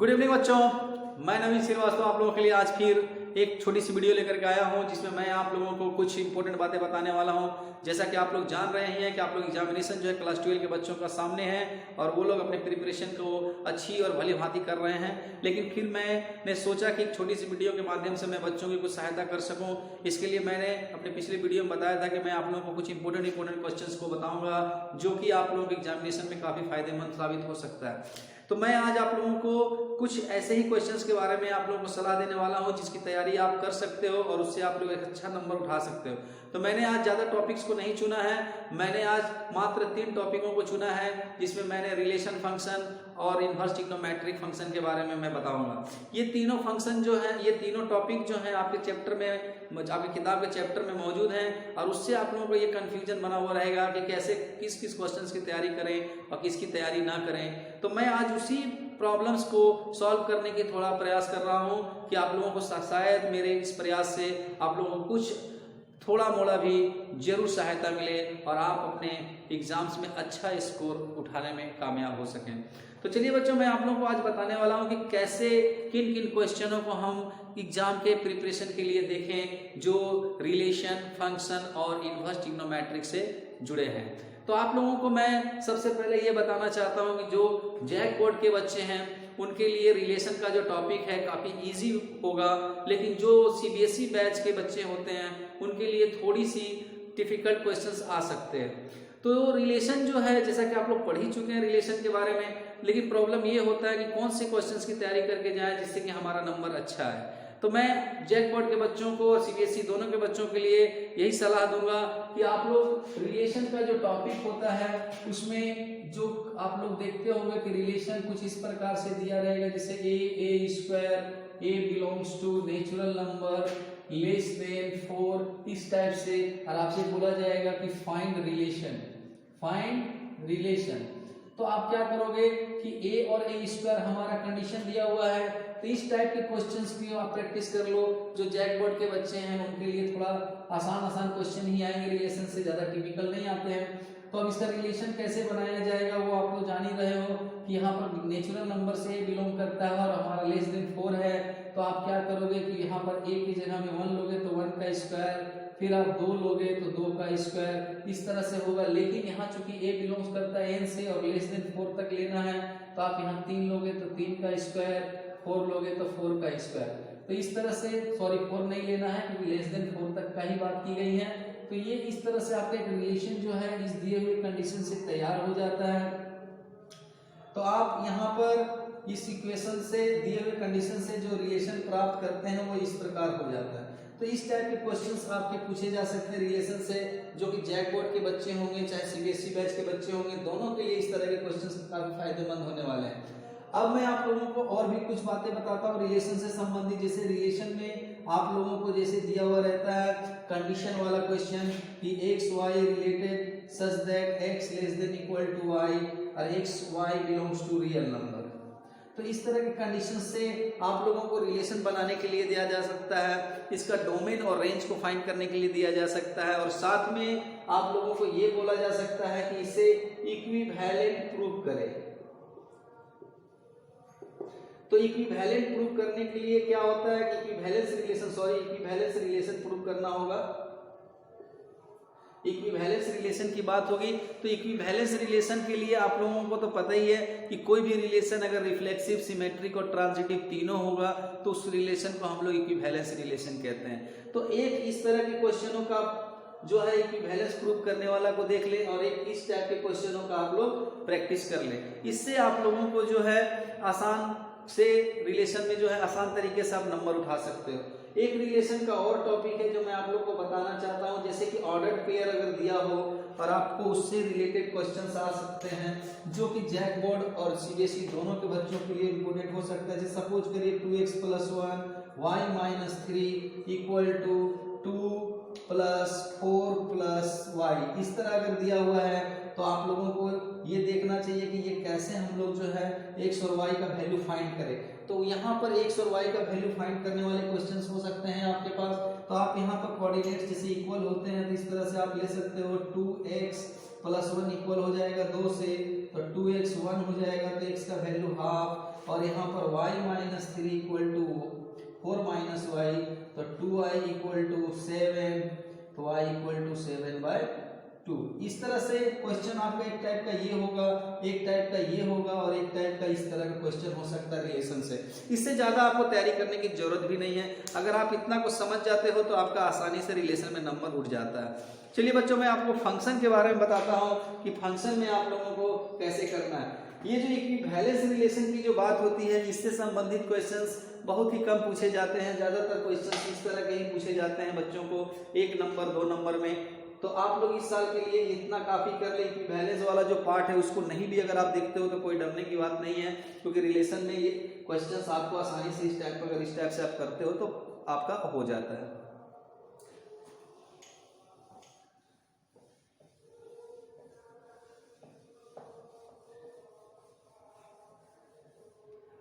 Good evening बच्चों, मैं नवीन श्रीवास्तव आप लोगों के लिए आज फिर एक छोटी सी वीडियो लेकर के आया हूं जिसमें मैं आप लोगों को कुछ इंपॉर्टेंट बातें बताने वाला हूं। जैसा कि आप लोग जान रहे हैं कि आप लोग एग्जामिनेशन जो है क्लास 12 के बच्चों का सामने है और वो लोग अपने प्रिपरेशन को अच्छी और भली भांति कर रहे हैं। लेकिन फिर मैंने सोचा कि एक छोटी सी वीडियो के माध्यम से मैं बच्चों की कुछ सहायता कर सकूँ। इसके लिए मैंने अपने पिछले वीडियो में बताया था कि मैं आप लोगों को कुछ इंपॉर्टेंट क्वेश्चंस को बताऊंगा जो कि आप लोगों के एग्जामिनेशन में काफ़ी फायदेमंद साबित हो सकता है। तो मैं आज आप लोगों को कुछ ऐसे ही क्वेश्चंस के बारे में आप लोगों को सलाह देने वाला हूं जिसकी तैयारी आप कर सकते हो और उससे आप लोग एक अच्छा नंबर उठा सकते हो। तो मैंने आज ज़्यादा टॉपिक्स को नहीं चुना है, मैंने आज मात्र 3 टॉपिकों को चुना है जिसमें मैंने रिलेशन फंक्शन और इनवर्स ट्रिग्नोमेट्रिक फंक्शन के बारे में मैं बताऊंगा। ये तीनों फंक्शन जो है, ये तीनों टॉपिक जो है आपके चैप्टर में, आपकी किताब के चैप्टर में मौजूद हैं और उससे आप लोगों को ये कन्फ्यूजन बना हुआ रहेगा कि कैसे किस किस क्वेश्चन की तैयारी करें और किसकी तैयारी ना करें। तो मैं आज उसी प्रॉब्लम्स को सॉल्व करने की थोड़ा प्रयास कर रहा हूं कि आप लोगों को शायद मेरे इस प्रयास से आप लोगों को कुछ थोड़ा मोड़ा भी जरूर सहायता मिले और आप अपने एग्जाम्स में अच्छा स्कोर उठाने में कामयाब हो सकें। तो चलिए बच्चों, मैं आप लोगों को आज बताने वाला हूं कि कैसे किन किन क्वेश्चनों को हम एग्जाम के प्रिपरेशन के लिए देखें जो रिलेशन, फंक्शन और इनवर्स ट्रिग्नोमेट्रिक से जुड़े हैं। तो आप लोगों को मैं सबसे पहले ये बताना चाहता हूं कि जो जैक बोर्ड के बच्चे हैं उनके लिए रिलेशन का जो टॉपिक है काफ़ी इजी होगा, लेकिन जो सीबीएसई बैच के बच्चे होते हैं उनके लिए थोड़ी सी डिफिकल्ट क्वेश्चंस आ सकते हैं। तो रिलेशन जो है, जैसा कि आप लोग पढ़ ही चुके हैं रिलेशन के बारे में, लेकिन प्रॉब्लम ये होता है कि कौन से क्वेश्चंस की तैयारी करके जाएं जिससे कि हमारा नंबर अच्छा है। तो मैं जैक बोर्ड के बच्चों को और सीबीएसई दोनों के बच्चों के लिए यही सलाह दूंगा कि आप लोग रिलेशन का जो टॉपिक होता है उसमें जो आप लोग देखते होंगे कि रिलेशन कुछ इस प्रकार से दिया रहेगा, जैसे A square, A belongs to natural number less than 4, इस टाइप से, और आपसे बोला जाएगा कि फाइंड रिलेशन। तो आप क्या करोगे कि ए और ए स्क्वायर हमारा कंडीशन दिया हुआ है, तो इस टाइप के क्वेश्चंस भी आप प्रैक्टिस कर लो। जो जैक बोर्ड के बच्चे हैं उनके लिए थोड़ा आसान क्वेश्चन ही आएंगे, रिलेशन से ज्यादा टिपिकल नहीं आते हैं। तो अब इसका रिलेशन कैसे बनाया जाएगा वो आप लोग जान ही रहे हो कि यहाँ पर नेचुरल नंबर से बिलोंग करता है और हमारा लेस देन 4 है। तो आप क्या करोगे कि यहाँ पर ए की जगह में 1 लोगे तो 1 का स्क्वायर, फिर आप 2 लोगे तो 2 का स्क्वायर, इस तरह से होगा। लेकिन यहाँ चूंकि ए बिलोंग्स करता है एन से और लेस देन 4 तक लेना है, तो आप यहाँ 3 लोगे तो 3 का स्क्वायर, 4 लोगे तो 4 का स्क्वायर। तो इस तरह से, सॉरी 4 नहीं लेना है क्योंकि लेस देन 4 तक का ही बात की गई है। तो ये इस तरह से आपका एक रिलेशन जो है इस दिए हुए कंडीशन से तैयार हो जाता है। तो आप यहाँ पर इस इक्वेशन से, दिए हुए कंडीशन से जो रिलेशन प्राप्त करते हैं वो इस प्रकार हो जाता है। तो इस टाइप के क्वेश्चंस आपके पूछे जा सकते हैं रिलेशन से, जो कि जैक बोर्ड के बच्चे होंगे चाहे सीबीएसई बैच के बच्चे होंगे, दोनों के लिए इस तरह के क्वेश्चंस काफी फायदेमंद होने वाले हैं। अब मैं आप लोगों को और भी कुछ बातें बताता हूँ रिलेशन से संबंधित। जैसे रिलेशन में आप लोगों को जैसे दिया हुआ रहता है कंडीशन वाला क्वेश्चन कि x y related such that x less than equal to y और x y belongs to real number. तो इस तरह के कंडीशन से आप लोगों को रिलेशन बनाने के लिए दिया जा सकता है, इसका डोमेन और रेंज को फाइंड करने के लिए दिया जा सकता है, और साथ में आप लोगों को ये बोला जा सकता है कि इसे इक्विवेलेंट प्रूव करें। तो इक्विवेलेंट प्रूव करने के लिए क्या होता है कि इक्विवेलेंस रिलेशन प्रूव करना होगा। इक्विवेलेंस रिलेशन की बात होगी तो इक्विवेलेंस रिलेशन के लिए आप लोगों को तो पता ही है कि कोई भी रिलेशन अगर रिफ्लेक्सिव, सिमेट्रिक और ट्रांजिटिव तीनों होगा तो उस रिलेशन को हम लोग इक्विवेलेंस रिलेशन कहते हैं। तो एक इस तरह के क्वेश्चनों का जो है इक्विवेलेंस प्रूव करने वाला को देख ले और एक इस टाइप के क्वेश्चनों का आप लोग प्रैक्टिस कर ले। इससे आप लोगों को जो है आसान से रिलेशन में जो है आसान तरीके से आप नंबर उठा सकते हो। एक रिलेशन का और टॉपिक है जो मैं आप लोग को बताना चाहता हूं, जैसे कि ऑर्डर्ड पेयर अगर दिया हो और आपको उससे रिलेटेड क्वेश्चंस आ सकते हैं जो कि जैक बोर्ड और सीबीएसई दोनों के बच्चों के लिए इंपोर्टेंट हो सकता है। जैसे सपोज करिए 2x + 1 y - 3 = 2 + 4 + y, इस तरह अगर दिया हुआ है तो आप लोगों को ये देखना चाहिए कि ये कैसे हम लोग जो है x और y का वैल्यू फाइंड करें। तो यहाँ पर x और y का वैल्यू फाइंड करने वाले क्वेश्चंस हो सकते हैं आपके पास। तो आप यहाँ पर कोऑर्डिनेट्स जैसे इक्वल होते हैं तो इस तरह से आप ले सकते हो 2x + 1 इक्वल हो जाएगा 2 से, तो 2x 1 हो जाएगा तो x का वैल्यू हाफ, और यहाँ पर y minus 3 equal to 4 minus y, तो 2y इक्वल टू 7, तो y इक्वल टू 7/2। इस तरह से क्वेश्चन आपका एक टाइप का ये होगा, एक टाइप का ये होगा और एक टाइप का इस तरह का क्वेश्चन हो सकता है रिलेशन से। इससे ज़्यादा आपको तैयारी करने की जरूरत भी नहीं है। अगर आप इतना को समझ जाते हो तो आपका आसानी से रिलेशन में नंबर उठ जाता है। चलिए बच्चों, मैं आपको फंक्शन के बारे में बताता हूँ कि फंक्शन में आप लोगों को कैसे करना है। ये जो इक्विवेलेंस रिलेशन की जो बात होती है, इससे संबंधित क्वेश्चंस बहुत ही कम पूछे जाते हैं। ज़्यादातर क्वेश्चंस इस तरह के ही पूछे जाते हैं बच्चों को 1 नंबर 2 नंबर में। तो आप लोग इस साल के लिए इतना काफ़ी कर ले। इक्विवेलेंस वाला जो पार्ट है उसको नहीं भी अगर आप देखते हो तो कोई डरने की बात नहीं है, क्योंकि रिलेशन में ये क्वेश्चंस आपको आसानी से इस टाइप, अगर इस टाइप से आप करते हो तो आपका हो जाता है।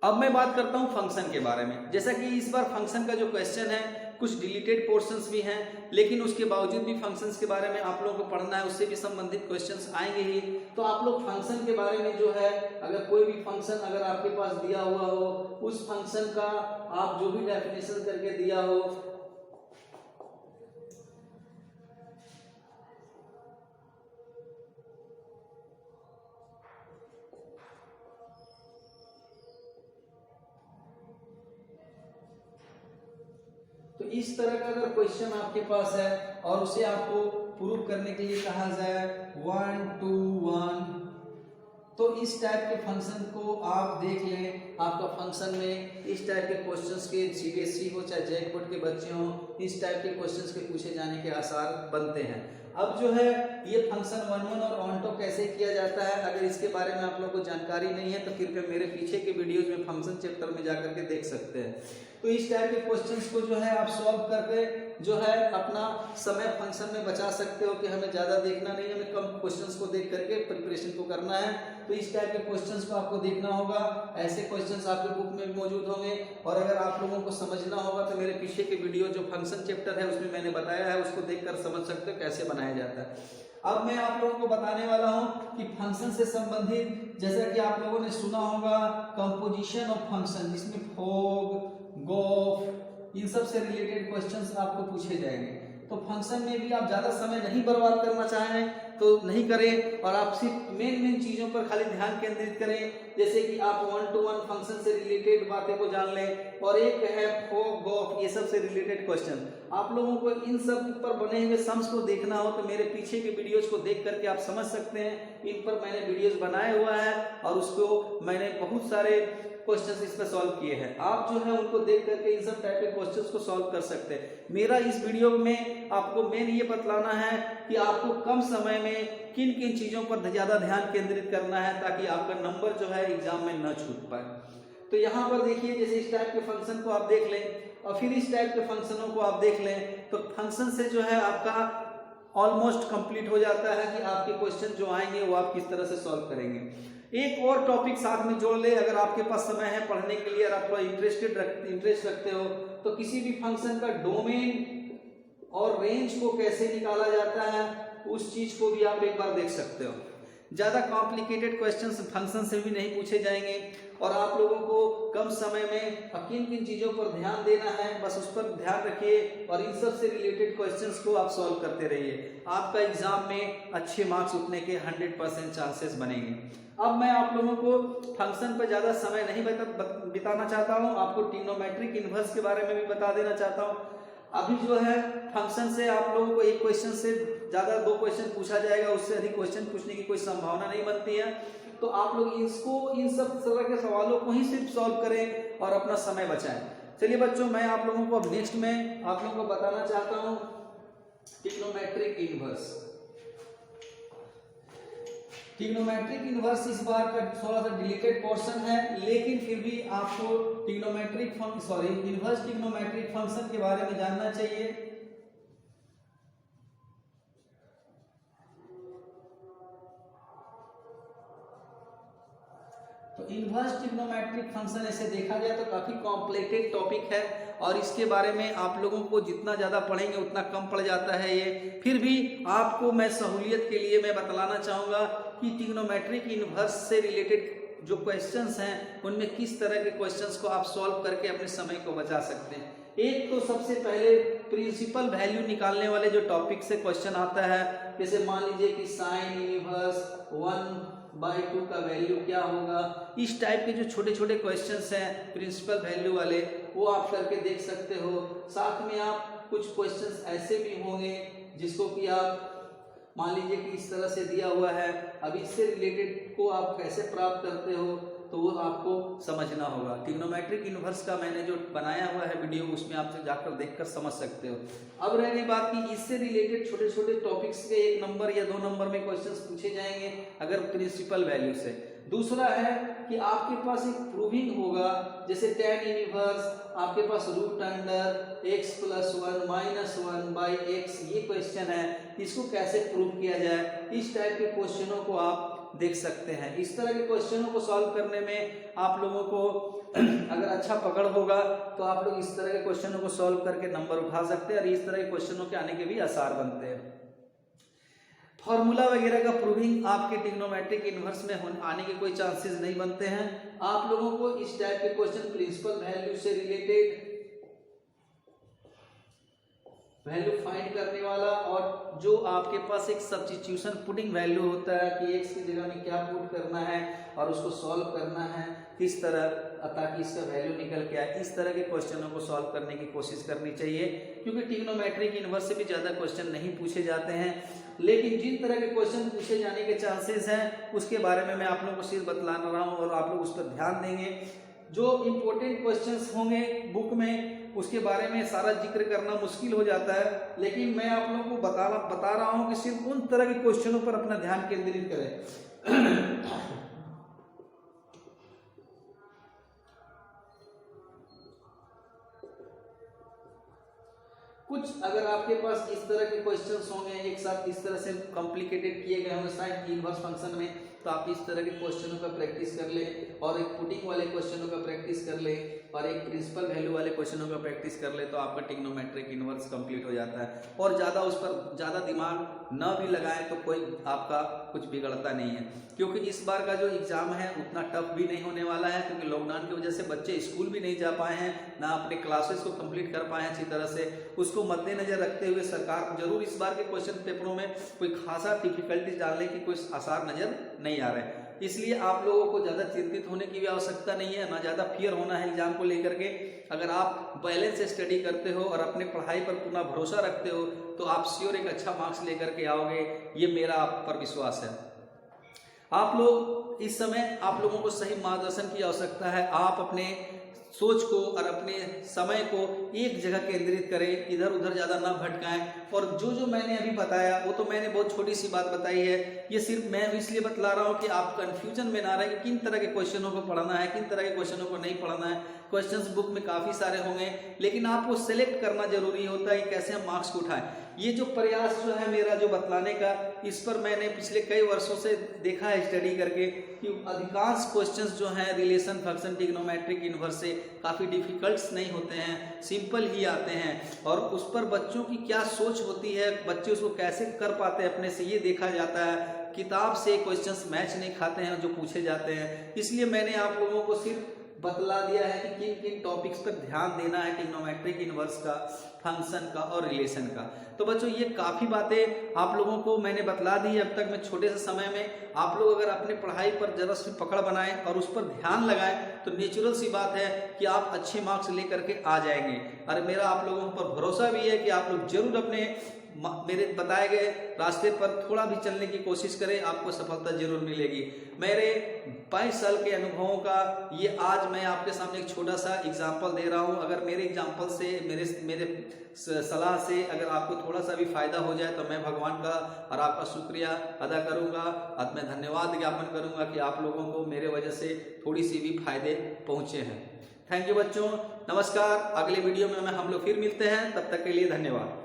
अब मैं बात करता हूं फंक्शन के बारे में। जैसा कि इस बार फंक्शन का जो क्वेश्चन है, कुछ डिलीटेड पोर्शंस भी हैं, लेकिन उसके बावजूद भी फंक्शंस के बारे में आप लोगों को पढ़ना है, उससे भी संबंधित क्वेश्चंस आएंगे ही। तो आप लोग फंक्शन के बारे में जो है, अगर कोई भी फंक्शन अगर आपके पास दिया हुआ हो, उस फंक्शन का आप जो भी डेफिनेशन करके दिया हो, तो इस तरह का अगर क्वेश्चन आपके पास है और उसे आपको प्रूव करने के लिए कहा जाए 1 2 1, तो इस टाइप के फंक्शन को आप देख लें। आपका फंक्शन में इस टाइप के क्वेश्चंस के सीबीएसई हो चाहे जैकपॉट के बच्चे हों, इस टाइप के क्वेश्चंस के पूछे जाने के आसार बनते हैं। अब जो है ये फंक्शन 1 1 और ऑन टॉप कैसे किया जाता है, अगर इसके बारे में आप लोगों को जानकारी नहीं है तो कृपया मेरे पीछे के वीडियोज में फंक्शन चैप्टर में जाकर के देख सकते हैं। तो इस टाइप के क्वेश्चंस को जो है आप सॉल्व करके जो है अपना समय फंक्शन में बचा सकते हो कि हमें ज़्यादा देखना नहीं है, हमें कम क्वेश्चंस को देख करके प्रिपरेशन को करना है। तो इस टाइप के क्वेश्चंस को आपको देखना होगा। ऐसे क्वेश्चंस आपके बुक में मौजूद होंगे, और अगर आप लोगों को समझना होगा तो मेरे पीछे के वीडियो जो फंक्शन चैप्टर है उसमें मैंने बताया है, उसको देखकर समझ सकते हो कैसे बनाया जाता है। अब मैं आप लोगों को बताने वाला हूं कि फंक्शन से संबंधित, जैसा कि आप लोगों ने सुना होगा कंपोजिशन ऑफ फंक्शन, जिसमें फॉग, गोफ, इन सब से रिलेटेड क्वेश्चंस आपको पूछे जाएंगे। तो फंक्शन में भी आप ज्यादा समय नहीं बर्बाद करना चाहें तो नहीं करें, और आप सिर्फ मेन चीजों पर खाली ध्यान केंद्रित करें। जैसे कि आप 1 to 1 फंक्शन से रिलेटेड बातें को जान लें, और एक है फॉग, गोफ, ये सब से रिलेटेड क्वेश्चन। आप लोगों को इन सब पर बने हुए सम्स को देखना हो तो मेरे पीछे के वीडियोज को देख करके आप समझ सकते हैं। इन पर मैंने वीडियोज बनाए हुआ है और उसको मैंने बहुत सारे क्वेश्चंस इस पर सॉल्व किए हैं। आप जो है उनको देख करके इन सब टाइप के क्वेश्चंस को सॉल्व कर सकते हैं। मेरा इस वीडियो में आपको मेन ये बतलाना है कि आपको कम समय में किन किन चीजों पर ज्यादा ध्यान केंद्रित करना है, ताकि आपका नंबर जो है एग्जाम में न छूट पाए। तो यहाँ पर देखिए, जैसे इस टाइप के फंक्शन को आप देख लें और फिर इस टाइप के फंक्शनों को आप देख लें, तो फंक्शन से जो है आपका ऑलमोस्ट कंप्लीट हो जाता है कि आपके क्वेश्चन जो आएंगे वो आप किस तरह से सॉल्व करेंगे। एक और टॉपिक साथ में जोड़ ले, अगर आपके पास समय है पढ़ने के लिए और आप थोड़ा इंटरेस्ट रखते हो, तो किसी भी फंक्शन का डोमेन और रेंज को कैसे निकाला जाता है उस चीज को भी आप एक बार देख सकते हो। ज्यादा कॉम्प्लिकेटेड क्वेश्चंस फंक्शन से भी नहीं पूछे जाएंगे, और आप लोगों को कम समय में किन किन चीजों पर ध्यान देना है बस उस पर ध्यान रखिए, और इन सब से रिलेटेड क्वेश्चंस को आप सॉल्व करते रहिए। आपका एग्जाम में अच्छे मार्क्स उठने के 100% चांसेस बनेंगे। अब मैं आप लोगों को फंक्शन पर ज्यादा समय नहीं बिताना चाहता हूं, आपको ट्रिग्नोमेट्रिक इन्वर्स के बारे में भी बता देना चाहता हूं। अभी जो है फंक्शन से आप लोगों को एक क्वेश्चन से ज्यादा 2 क्वेश्चन पूछा जाएगा, उससे अधिक क्वेश्चन पूछने की कोई संभावना नहीं बनती है। तो आप लोग इन सब तरह के सवालों को ही सिर्फ सॉल्व करें और अपना समय बचाएं। चलिए बच्चों, मैं आप लोगों को अब नेक्स्ट में आप लोगों को बताना चाहता हूं ट्रिग्नोमेट्रिक इन्वर्स। ट्रिग्नोमेट्रिक इन्वर्स इस बार का थोड़ा सा डिलीटेड पोर्शन है, लेकिन फिर भी आपको इन्वर्स ट्रिग्नोमेट्रिक फंक्शन के बारे में जानना चाहिए। तो इन्वर्स ट्रिग्नोमेट्रिक फंक्शन ऐसे देखा जाए तो काफी कॉम्प्लिकेटेड टॉपिक है, और इसके बारे में आप लोगों को जितना ज्यादा पढ़ेंगे उतना कम पड़ जाता है ये। फिर भी आपको मैं सहूलियत के लिए मैं बतलाना चाहूंगा कि ट्रिग्नोमेट्रिक इन्वर्स से रिलेटेड जो क्वेश्चंस हैं उनमें किस तरह के क्वेश्चंस को आप सॉल्व करके अपने समय को बचा सकते हैं। एक तो सबसे पहले प्रिंसिपल वैल्यू निकालने वाले जो टॉपिक से क्वेश्चन आता है, जैसे मान लीजिए कि साइन इनवर्स 1/2 का वैल्यू क्या होगा, इस टाइप के जो छोटे छोटे क्वेश्चंस हैं प्रिंसिपल वैल्यू वाले, वो आप करके देख सकते हो। साथ में आप कुछ क्वेश्चंस ऐसे भी होंगे जिसको कि आप मान लीजिए कि इस तरह से दिया हुआ है, अब इससे रिलेटेड को आप कैसे प्राप्त करते हो तो वो आपको समझना होगा। ट्रिग्नोमेट्रिक इन्वर्स का मैंने जो बनाया हुआ है वीडियो, उसमें आप जाकर देखकर समझ सकते हो। अब रह गई बात कि इससे रिलेटेड छोटे छोटे टॉपिक्स के 1 नंबर या 2 नंबर में क्वेश्चंस पूछे जाएंगे अगर प्रिंसिपल वैल्यू से। दूसरा है कि आपके पास एक प्रूविंग होगा, जैसे tan इनवर्स, आपके पास √x + 1 - 1/x, ये क्वेश्चन है, इसको कैसे प्रूव किया जाए, इस टाइप के क्वेश्चनों को आप देख सकते हैं। इस तरह के क्वेश्चनों को सॉल्व करने में आप लोगों को अगर अच्छा पकड़ होगा तो आप लोग इस तरह के क्वेश्चनों को सॉल्व करके नंबर उठा सकते हैं और इस तरह के क्वेश्चनों के आने के भी आसार बनते हैं। फॉर्मूला वगैरह का प्रूविंग आपके ट्रिग्नोमेट्रिक इन्वर्स में आने के कोई चांसेस नहीं बनते हैं। आप लोगों को इस टाइप के क्वेश्चन प्रिंसिपल वैल्यू से रिलेटेड वैल्यू फाइंड करने वाला, और जो आपके पास एक सब्स्टिट्यूशन पुटिंग वैल्यू होता है कि x की जगह में क्या पुट करना है और उसको सॉल्व करना है किस तरह ताकि इसका वैल्यू निकल के आए, इस तरह के क्वेश्चनों को सॉल्व करने की कोशिश करनी चाहिए। क्योंकि ट्रिग्नोमेट्रिक इन्वर्स से भी ज़्यादा क्वेश्चन नहीं पूछे जाते हैं, लेकिन जिन तरह के क्वेश्चन पूछे जाने के चांसेस हैं उसके बारे में मैं आप लोगों को सिर्फ बतला रहा हूँ और आप लोग उस पर ध्यान देंगे। जो इम्पोर्टेंट क्वेश्चंस होंगे बुक में उसके बारे में सारा जिक्र करना मुश्किल हो जाता है, लेकिन मैं आप लोगों को बता रहा हूं कि सिर्फ उन तरह के क्वेश्चनों पर अपना ध्यान केंद्रित करें। कुछ अगर आपके पास इस तरह के क्वेश्चंस होंगे एक साथ इस तरह से कॉम्प्लिकेटेड किए गए होंगे साइन इनवर्स फंक्शन में, तो आप इस तरह के क्वेश्चनों का प्रैक्टिस कर ले और एक पुटिंग वाले क्वेश्चनों का प्रैक्टिस कर ले और एक प्रिंसिपल वैल्यू वाले क्वेश्चनों का प्रैक्टिस कर ले, तो आपका ट्रिग्नोमेट्रिक इन्वर्स कंप्लीट हो जाता है। और ज़्यादा उस पर ज़्यादा दिमाग न भी लगाएं तो कोई आपका कुछ बिगड़ता नहीं है, क्योंकि इस बार का जो एग्ज़ाम है उतना टफ भी नहीं होने वाला है, क्योंकि लॉकडाउन की वजह से बच्चे स्कूल भी नहीं जा पाए हैं, ना अपने क्लासेस को कंप्लीट कर पाए हैं अच्छी तरह से। उसको मद्देनजर रखते हुए सरकार जरूर इस बार के क्वेश्चन पेपरों में कोई खासा डिफिकल्टीज डालने की कोई आसार नजर नहीं आ रहे हैं। इसलिए आप लोगों को ज़्यादा चिंतित होने की भी आवश्यकता नहीं है, ना ज़्यादा फियर होना है एग्जाम को लेकर के। अगर आप बैलेंस से स्टडी करते हो और अपने पढ़ाई पर पूरा भरोसा रखते हो तो आप श्योर एक अच्छा मार्क्स लेकर के आओगे, ये मेरा आप पर विश्वास है। आप लोग इस समय आप लोगों को सही मार्गदर्शन की आवश्यकता है। आप अपने सोच को और अपने समय को एक जगह केंद्रित करें, इधर उधर ज़्यादा ना भटकाएं। और जो मैंने अभी बताया वो तो मैंने बहुत छोटी सी बात बताई है, ये सिर्फ मैं इसलिए बतला रहा हूँ कि आप कंफ्यूजन में ना रहे कि किन तरह के क्वेश्चनों को पढ़ना है, किन तरह के क्वेश्चनों को नहीं पढ़ना है। क्वेश्चंस बुक में काफ़ी सारे होंगे, लेकिन आपको सेलेक्ट करना जरूरी होता है कि कैसे हम मार्क्स को उठाएं। ये जो प्रयास जो है मेरा जो बतलाने का, इस पर मैंने पिछले कई वर्षों से देखा है स्टडी करके कि अधिकांश क्वेश्चंस जो हैं रिलेशन फंक्शन ट्रिग्नोमेट्रिक इन्वर्स से काफ़ी डिफिकल्ट्स नहीं होते हैं, सिंपल ही आते हैं। और उस पर बच्चों की क्या सोच होती है, बच्चे उसको कैसे कर पाते हैं अपने से, ये देखा जाता है। किताब से क्वेश्चंस मैच नहीं खाते हैं जो पूछे जाते हैं। इसलिए मैंने आप लोगों को सिर्फ बतला दिया है कि किन किन टॉपिक्स पर ध्यान देना है ट्रिग्नोमेट्रिक इन्वर्स का, फंक्शन का और रिलेशन का। तो बच्चों ये काफ़ी बातें आप लोगों को मैंने बतला दी अब तक मैं छोटे से समय में। आप लोग अगर अपने पढ़ाई पर जरा सी पकड़ बनाएं और उस पर ध्यान लगाएं तो नेचुरल सी बात है कि आप अच्छे मार्क्स लेकर के आ जाएंगे। और मेरा आप लोगों पर भरोसा भी है कि आप लोग जरूर अपने मेरे बताए गए रास्ते पर थोड़ा भी चलने की कोशिश करें, आपको सफलता जरूर मिलेगी। मेरे 22 साल के अनुभवों का ये आज मैं आपके सामने एक छोटा सा एग्जाम्पल दे रहा हूँ। अगर मेरे एग्जाम्पल से मेरे सलाह से अगर आपको थोड़ा सा भी फायदा हो जाए तो मैं भगवान का और आपका शुक्रिया अदा करूँगा और मैं धन्यवाद ज्ञापन करूँगा कि आप लोगों को मेरे वजह से थोड़ी सी भी फायदे पहुँचे हैं। थैंक यू बच्चों, नमस्कार। अगले वीडियो में हम लोग फिर मिलते हैं, तब तक के लिए धन्यवाद।